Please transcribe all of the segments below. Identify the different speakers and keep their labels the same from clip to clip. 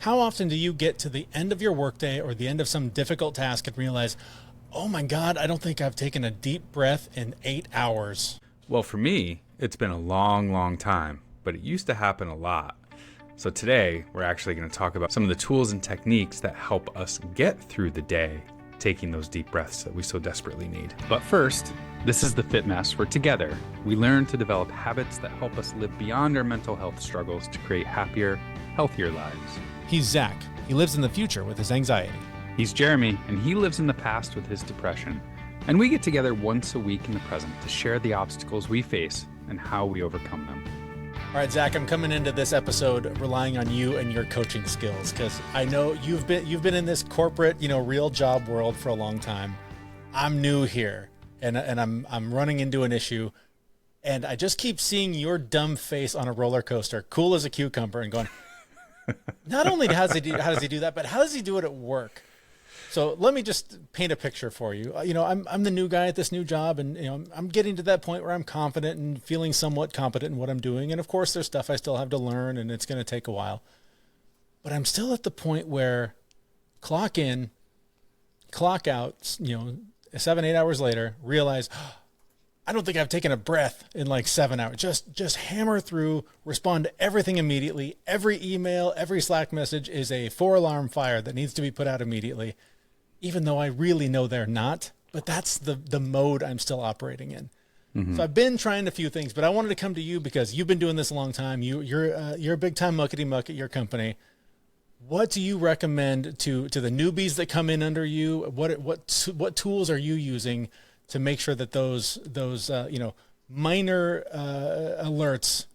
Speaker 1: How often do you get to the end of your workday or the end of some difficult task and realize, oh my God, I don't think I've taken a deep breath in 8 hours?
Speaker 2: Well, for me, it's been a long, long time, but it used to happen a lot. So today, we're actually going to talk about some of the tools and techniques that help us get through the day, taking those deep breaths that we so desperately need. But first, this is the Fit Mess, where together we learn to develop habits that help us live beyond our mental health struggles to create happier, healthier lives.
Speaker 1: He's Zach. He lives in the future with his anxiety.
Speaker 2: He's Jeremy, and he lives in the past with his depression. And we get together once a week in the present to share the obstacles we face and how we overcome them.
Speaker 1: All right, Zach, I'm coming into this episode relying on you and your coaching skills, because I know you've been in this corporate, real job world for a long time. I'm new here, and I'm running into an issue, and I just keep seeing your dumb face on a roller coaster, cool as a cucumber, and going, not only how does he do that, but how does he do it at work? So let me just paint a picture for you. I'm the new guy at this new job, and I'm getting to that point where I'm confident and feeling somewhat competent in what I'm doing. And of course, there's stuff I still have to learn, and it's going to take a while. But I'm still at the point where clock in, clock out, 7-8 hours later, realize I don't think I've taken a breath in like 7 hours. Just hammer through, respond to everything immediately. Every email, every Slack message is a 4-alarm fire that needs to be put out immediately, even though I really know they're not. But that's the mode I'm still operating in. Mm-hmm. So I've been trying a few things, but I wanted to come to you because you've been doing this a long time. You're a big time muckety muck at your company. What do you recommend to the newbies that come in under you? What tools are you using to make sure that those minor alerts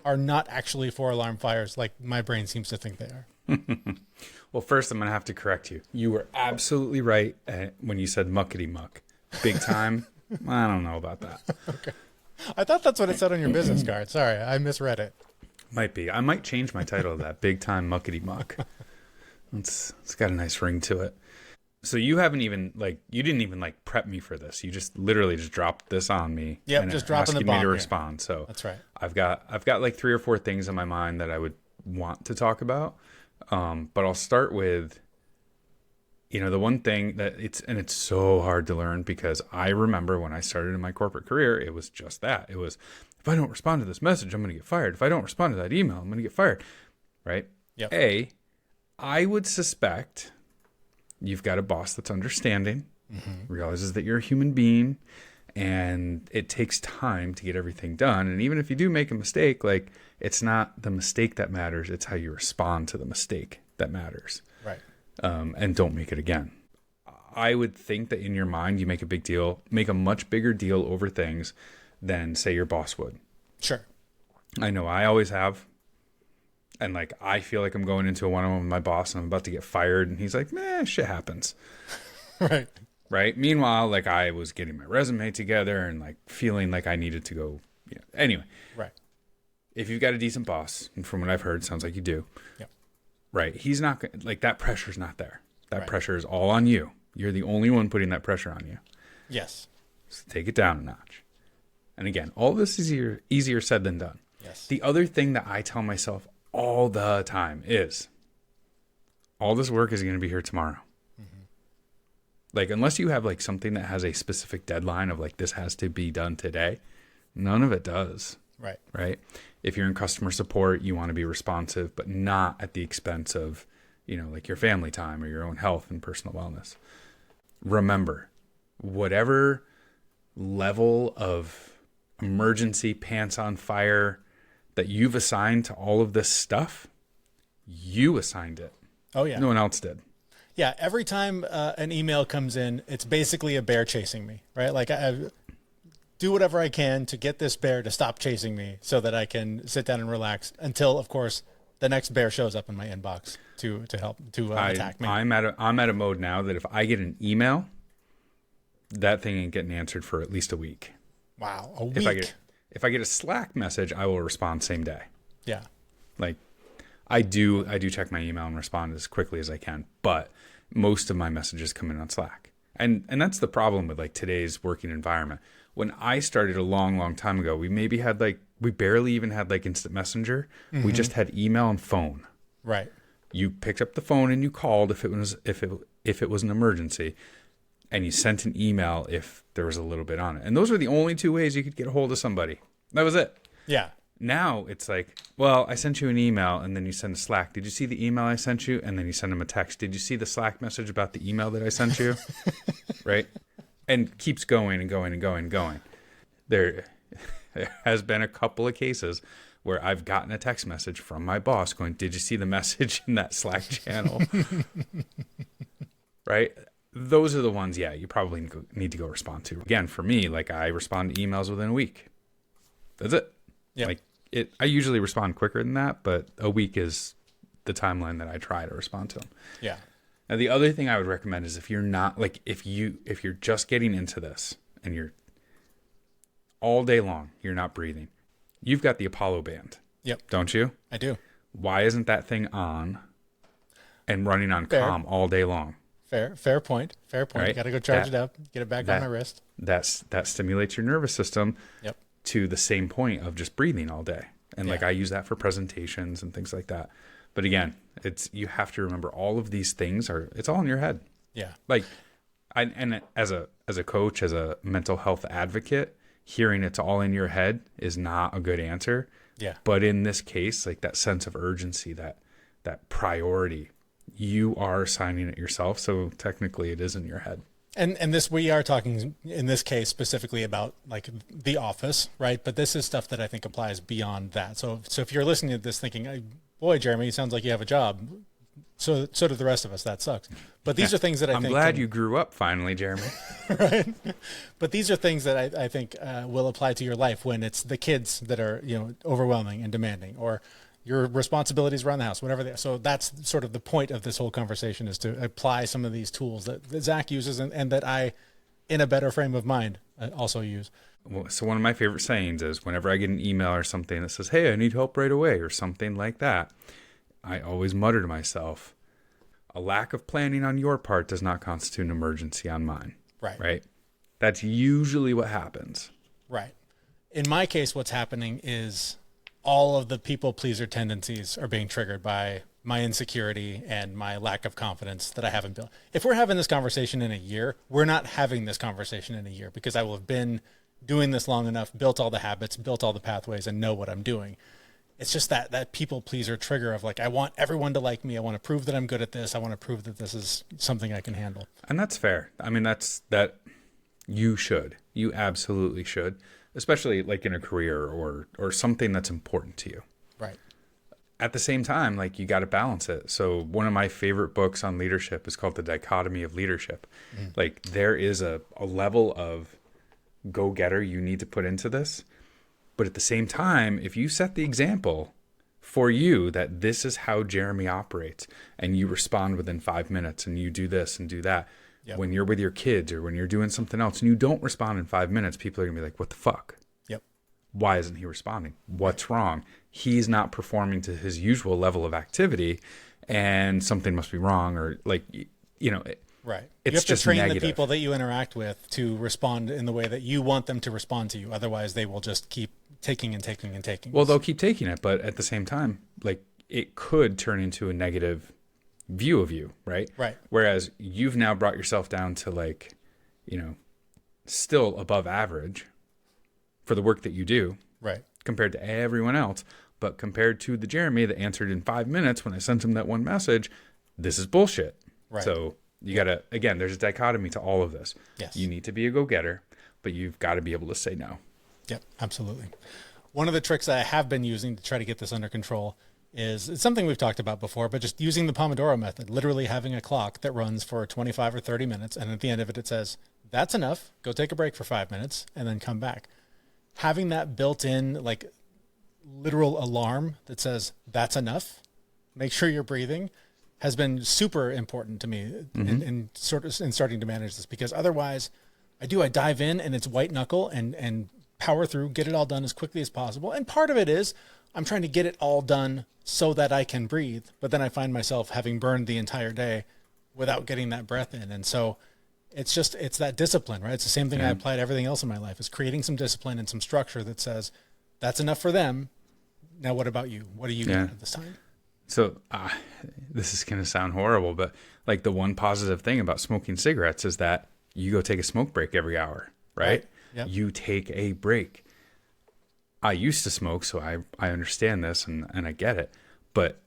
Speaker 1: are not actually 4-alarm fires like my brain seems to think they are?
Speaker 2: Well, first I'm going to have to correct you. You were absolutely right when you said muckety muck. Big time? I don't know about that.
Speaker 1: Okay. I thought that's what it said on your business card. Sorry, I misread it.
Speaker 2: Might be. I might change my title to that. Big time muckety muck. It's got a nice ring to it. So you didn't even prep me for this. You just literally just dropped this on me.
Speaker 1: Yep, just dropping the bomb
Speaker 2: me to
Speaker 1: here.
Speaker 2: respond. So
Speaker 1: that's right.
Speaker 2: I've got like 3 or 4 things in my mind that I would want to talk about. But I'll start with, the one thing that it's so hard to learn, because I remember when I started in my corporate career, it was just that. It was, if I don't respond to this message, I'm going to get fired. If I don't respond to that email, I'm going to get fired. Right?
Speaker 1: Yep.
Speaker 2: I would suspect you've got a boss that's understanding, realizes that you're a human being, and it takes time to get everything done. And even if you do make a mistake, like, it's not the mistake that matters. It's how you respond to the mistake that matters.
Speaker 1: Right.
Speaker 2: And don't make it again. I would think that in your mind, you make a much bigger deal over things than, say, your boss would.
Speaker 1: Sure.
Speaker 2: I know I always have. And I feel like I'm going into a one-on-one with my boss and I'm about to get fired. And he's like, shit happens.
Speaker 1: Right.
Speaker 2: Right. Meanwhile, I was getting my resume together and feeling like I needed to go. Anyway.
Speaker 1: Right.
Speaker 2: If you've got a decent boss, and from what I've heard, sounds like you do.
Speaker 1: Yep.
Speaker 2: Right. He's not that pressure's not there. That
Speaker 1: right.
Speaker 2: pressure is all on you. You're the only one putting that pressure on you.
Speaker 1: Yes.
Speaker 2: So take it down a notch. And again, all this is easier said than done.
Speaker 1: Yes.
Speaker 2: The other thing that I tell myself all the time is, all this work is going to be here tomorrow. Mm-hmm. Unless you have something that has a specific deadline of this has to be done today, none of it does.
Speaker 1: Right.
Speaker 2: Right. If you're in customer support, you want to be responsive, but not at the expense of, your family time or your own health and personal wellness. Remember, whatever level of emergency, pants on fire that you've assigned to all of this stuff, you assigned it.
Speaker 1: Oh, yeah.
Speaker 2: No one else did.
Speaker 1: Yeah. Every time an email comes in, it's basically a bear chasing me, right? I do whatever I can to get this bear to stop chasing me so that I can sit down and relax until, of course, the next bear shows up in my inbox to help attack me.
Speaker 2: I'm at a mode now that if I get an email, that thing ain't getting answered for at least a week.
Speaker 1: Wow. A week.
Speaker 2: If I get a Slack message, I will respond same day.
Speaker 1: Yeah.
Speaker 2: I do check my email and respond as quickly as I can, but most of my messages come in on Slack. And that's the problem with today's working environment. When I started a long, long time ago, we maybe had we barely even had instant messenger. Mm-hmm. We just had email and phone.
Speaker 1: Right.
Speaker 2: You picked up the phone and you called if it was an emergency, and you sent an email if there was a little bit on it. And those were the only two ways you could get a hold of somebody. That was it.
Speaker 1: Yeah.
Speaker 2: Now it's like, well, I sent you an email, and then you send a Slack. Did you see the email I sent you? And then you send them a text. Did you see the Slack message about the email that I sent you? Right? And keeps going and going and going and going. There has been a couple of cases where I've gotten a text message from my boss going, did you see the message in that Slack channel? Right? Those are the ones, yeah, you probably need to go respond to. Again, for me, like, I respond to emails within a week. That's it.
Speaker 1: Yeah.
Speaker 2: Like, I usually respond quicker than that, but a week is the timeline that I try to respond to them.
Speaker 1: Yeah.
Speaker 2: Now, the other thing I would recommend is if you're not, like, if you're just getting into this and you're all day long, you're not breathing. You've got the Apollo band.
Speaker 1: Yep.
Speaker 2: Don't you?
Speaker 1: I do.
Speaker 2: Why isn't that thing on and running on
Speaker 1: Fair.
Speaker 2: calm all day long?
Speaker 1: Fair point.
Speaker 2: Right?
Speaker 1: Got to go charge it up, get it back on my wrist.
Speaker 2: That stimulates your nervous system.
Speaker 1: Yep.
Speaker 2: To the same point of just breathing all day. And like,
Speaker 1: Yeah.
Speaker 2: I use that for presentations and things like that. But again, you have to remember all of these things it's all in your head.
Speaker 1: Yeah.
Speaker 2: Like, and as a coach, as a mental health advocate, hearing it's all in your head is not a good answer.
Speaker 1: Yeah.
Speaker 2: But in this case, like, that sense of urgency, that priority, you are assigning it yourself. So technically it is in your head.
Speaker 1: And this, we are talking in this case specifically about like the office, right? But this is stuff that I think applies beyond that. So if you're listening to this thinking, boy, Jeremy, it sounds like you have a job. So do the rest of us. That sucks. But these are things that
Speaker 2: I'm glad you grew up finally, Jeremy.
Speaker 1: Right. But these are things that I think will apply to your life when it's the kids that are, overwhelming and demanding, or your responsibilities around the house, whatever they are. So that's sort of the point of this whole conversation, is to apply some of these tools that Zach uses and that I, in a better frame of mind, also use.
Speaker 2: Well, so one of my favorite sayings is whenever I get an email or something that says, hey, I need help right away, or something like that, I always mutter to myself, a lack of planning on your part does not constitute an emergency on mine.
Speaker 1: Right.
Speaker 2: Right? That's usually what happens.
Speaker 1: Right. In my case, what's happening is all of the people pleaser tendencies are being triggered by my insecurity and my lack of confidence that I haven't built. If we're having this conversation in a year, we're not having this conversation in a year, because I will have been doing this long enough, built all the habits, built all the pathways, and know what I'm doing. It's just that people pleaser trigger of like, I want everyone to like me. I want to prove that I'm good at this. I want to prove that this is something I can handle.
Speaker 2: And that's fair. I mean, you absolutely should. Especially like in a career or something that's important to you.
Speaker 1: Right.
Speaker 2: At the same time, like, you got to balance it. So one of my favorite books on leadership is called The Dichotomy of Leadership. Like, there is a level of go-getter you need to put into this. But at the same time, if you set the example for you that this is how Jeremy operates, and you respond within 5 minutes, and you do this and do that,
Speaker 1: Yep.
Speaker 2: When you're with your kids or when you're doing something else and you don't respond in 5 minutes, people are going to be like, what the fuck?
Speaker 1: Yep.
Speaker 2: Why isn't he responding? What's wrong? He's not performing to his usual level of activity, and something must be wrong, or like,
Speaker 1: Right.
Speaker 2: It's
Speaker 1: You have to
Speaker 2: just
Speaker 1: train
Speaker 2: negative.
Speaker 1: the people that you interact with to respond in the way that you want them to respond to you. Otherwise, they will just keep taking and taking and taking.
Speaker 2: Well, they'll keep taking it, but at the same time, like, it could turn into a negative view of you, right?
Speaker 1: Right.
Speaker 2: Whereas you've now brought yourself down to, like, still above average for the work that you do,
Speaker 1: right.
Speaker 2: compared to everyone else. But compared to the Jeremy that answered in 5 minutes when I sent him that one message, this is bullshit.
Speaker 1: Right.
Speaker 2: So you got to, again, there's a dichotomy to all of this.
Speaker 1: Yes.
Speaker 2: You need to be a go-getter, but you've got to be able to say no.
Speaker 1: Yep, absolutely. One of the tricks I have been using to try to get this under control is, it's something we've talked about before, but just using the Pomodoro method, literally having a clock that runs for 25 or 30 minutes. And at the end of it, it says, that's enough. Go take a break for 5 minutes and then come back. Having that built in, like, literal alarm that says, that's enough, make sure you're breathing, has been super important to me in starting to manage this, because otherwise I dive in and it's white knuckle and power through, get it all done as quickly as possible. And part of it is I'm trying to get it all done so that I can breathe. But then I find myself having burned the entire day without getting that breath in. And so it's that discipline, right? It's the same thing I apply to everything else in my life, is creating some discipline and some structure that says, that's enough for them. Now, what about you? What are you doing at this time?
Speaker 2: So this is going to sound horrible, but like the one positive thing about smoking cigarettes is that you go take a smoke break every hour, right?
Speaker 1: Yep.
Speaker 2: You take a break. I used to smoke, so I understand this and I get it. But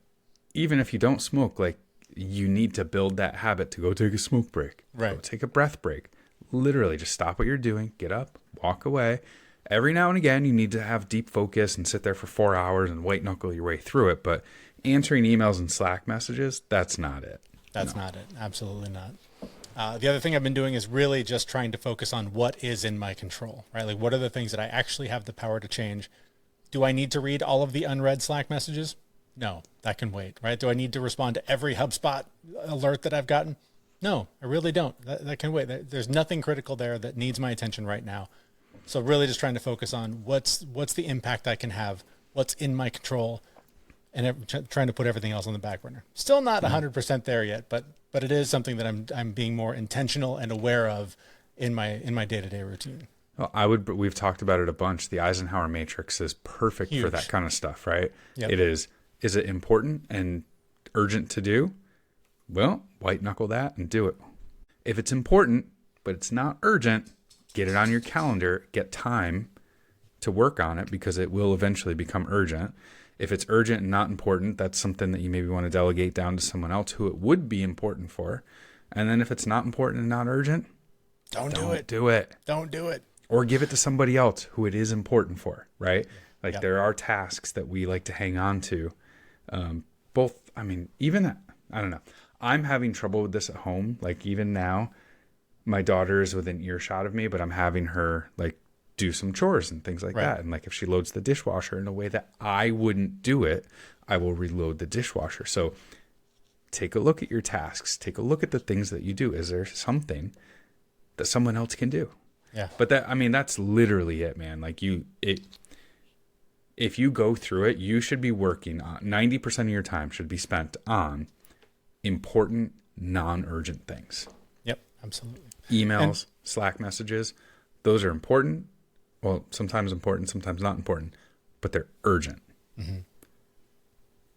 Speaker 2: even if you don't smoke, like you need to build that habit to go take a smoke break,
Speaker 1: Right.
Speaker 2: Go take a breath break. Literally just stop what you're doing, get up, walk away. Every now and again, you need to have deep focus and sit there for 4 hours and white knuckle your way through it. But answering emails and Slack messages, that's not it.
Speaker 1: That's not it. Absolutely not. The other thing I've been doing is really just trying to focus on what is in my control, right? Like, what are the things that I actually have the power to change? Do I need to read all of the unread Slack messages? No, that can wait, right? Do I need to respond to every HubSpot alert that I've gotten? No, I really don't. That can wait. There's nothing critical there that needs my attention right now. So really just trying to focus on what's the impact I can have, what's in my control, and trying to put everything else on the back burner. Still not 100% there yet, but it is something that I'm being more intentional and aware of in my day-to-day routine.
Speaker 2: Well, we've talked about it a bunch. The Eisenhower Matrix is perfect for that kind of stuff, right?
Speaker 1: Yep.
Speaker 2: It is it important and urgent to do? Well, white knuckle that and do it. If it's important, but it's not urgent, get it on your calendar, get time to work on it because it will eventually become urgent. If it's urgent and not important, that's something that you maybe want to delegate down to someone else who it would be important for. And then if it's not important and not urgent,
Speaker 1: Don't
Speaker 2: do it.
Speaker 1: Don't do it.
Speaker 2: Or give it to somebody else who it is important for, right? Like there are tasks that we like to hang on to. I don't know. I'm having trouble with this at home. Like even now, my daughter is within earshot of me, but I'm having her like do some chores and things like that. And like if she loads the dishwasher in a way that I wouldn't do it, I will reload the dishwasher. So take a look at your tasks. Take a look at the things that you do. Is there something that someone else can do?
Speaker 1: Yeah.
Speaker 2: But that's literally it, man. Like if you go through it, you should be working on 90% of your time should be spent on important, non-urgent things.
Speaker 1: Yep, absolutely.
Speaker 2: Emails, Slack messages, those are important. Well, sometimes important, sometimes not important, but they're urgent. Mm-hmm.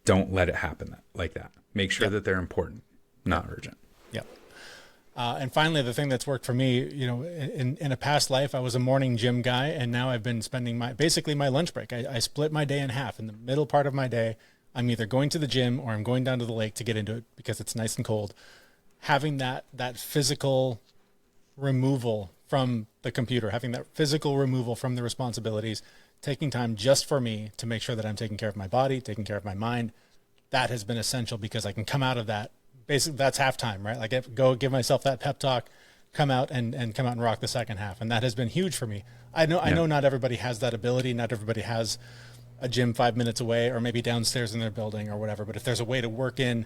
Speaker 2: Don't let it happen like that. Make sure that they're important, not urgent.
Speaker 1: Yep. And finally, the thing that's worked for me, in a past life, I was a morning gym guy, and now I've been spending my lunch break. I split my day in half. In the middle part of my day, I'm either going to the gym or I'm going down to the lake to get into it because it's nice and cold. Having that physical removal from the computer, having that physical removal from the responsibilities, taking time just for me to make sure that I'm taking care of my body, taking care of my mind, that has been essential because I can come out of that. Basically, that's halftime, right? Like go give myself that pep talk, come out and rock the second half. And that has been huge for me. I know not everybody has that ability. Not everybody has a gym 5 minutes away or maybe downstairs in their building or whatever. But if there's a way to work in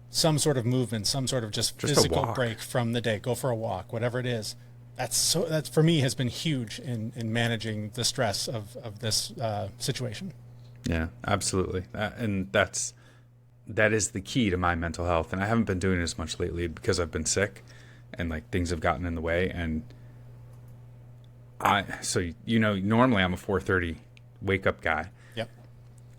Speaker 1: some sort of movement, some sort of just physical break from the day, go for a walk, whatever it is, that's for me has been huge in managing the stress of this situation.
Speaker 2: Yeah, absolutely. That is the key to my mental health. And I haven't been doing it as much lately because I've been sick and like things have gotten in the way. And normally I'm a 4:30 wake up guy.
Speaker 1: Yep.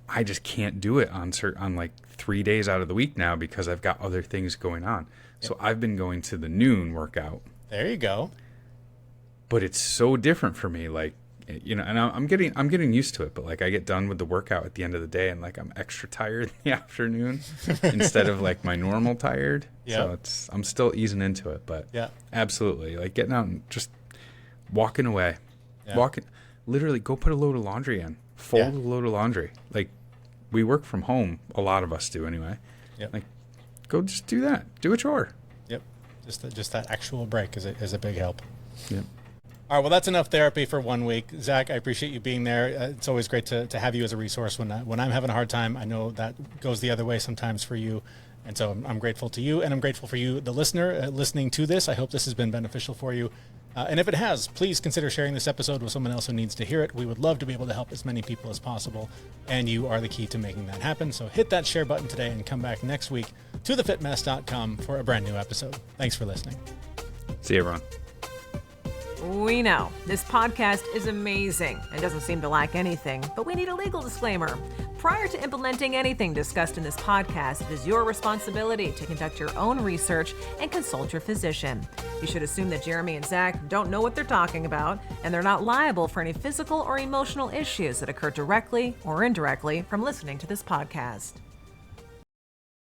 Speaker 2: I just can't do it on like 3 days out of the week now because I've got other things going on. Yep. So I've been going to the noon workout.
Speaker 1: There you go.
Speaker 2: But it's so different for me. Like, and I'm getting used to it, but like I get done with the workout at the end of the day and like I'm extra tired in the afternoon instead of like my normal tired.
Speaker 1: Yep.
Speaker 2: So I'm still easing into it, but absolutely like getting out and just walking away, literally go put a load of laundry in, fold a load of laundry. Like we work from home. A lot of us do anyway.
Speaker 1: Yep.
Speaker 2: Like go just do that, do a chore.
Speaker 1: Yep. Just that actual break is a big help.
Speaker 2: Yep.
Speaker 1: All right, well, that's enough therapy for 1 week. Zach, I appreciate you being there. It's always great to have you as a resource when I'm having a hard time. I know that goes the other way sometimes for you. And so I'm grateful to you, and I'm grateful for you, the listener, listening to this. I hope this has been beneficial for you. And if it has, please consider sharing this episode with someone else who needs to hear it. We would love to be able to help as many people as possible, and you are the key to making that happen. So hit that share button today and come back next week to thefitmess.com for a brand new episode. Thanks for listening.
Speaker 2: See you, everyone.
Speaker 3: We know this podcast is amazing and doesn't seem to lack anything, but we need a legal disclaimer. Prior to implementing anything discussed in this podcast, it is your responsibility to conduct your own research and consult your physician. You should assume that Jeremy and Zach don't know what they're talking about, and they're not liable for any physical or emotional issues that occur directly or indirectly from listening to this podcast.